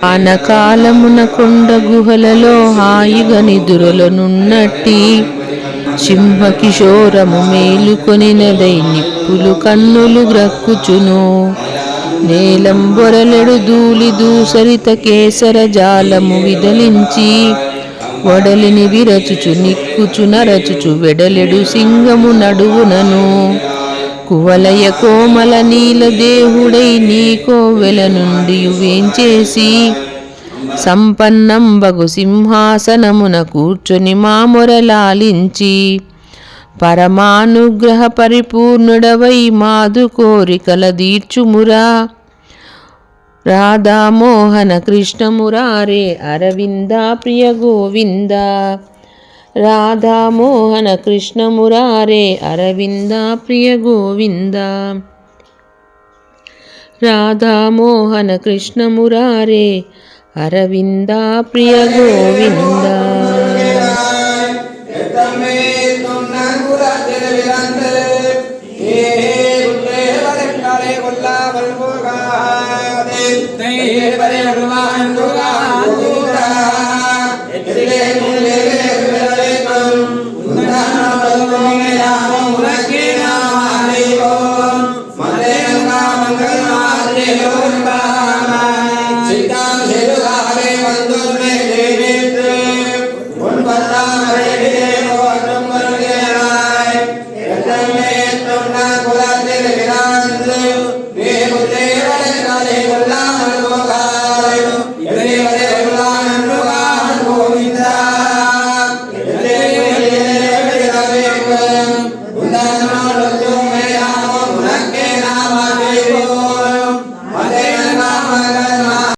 ఆనకాలమున కొండ గుహలలో హాయిగా నిదురలనున్నట్టి సింహ కిశోరము మేలుకొనినదై నిప్పులు కన్నులు గ్రక్కుచును. నేలంబొరలెడు ధూళి దూసరిత కేసర జాలము విదలించి వడలిని విరచుచు నిక్కుచు నరచుచు వెడలెడు సింగము నడువునను కువలయ కోమల నీల దేహుడై నీ కోవెల నుండి వేంచేసి సంపన్నంబగు సింహాసనమున కూర్చొని మామొరలాలించి పరమానుగ్రహ పరిపూర్ణుడవై మాదు కోరికల దీర్చుమురా. రాధామోహన కృష్ణమురారే అరవింద ప్రియ గోవింద. రాధామోహన కృష్ణమురారే అరవింద ప్రియ గోవింద. రాధామోహన కృష్ణమురారే అరవింద ప్రియ గోవింద. Hey,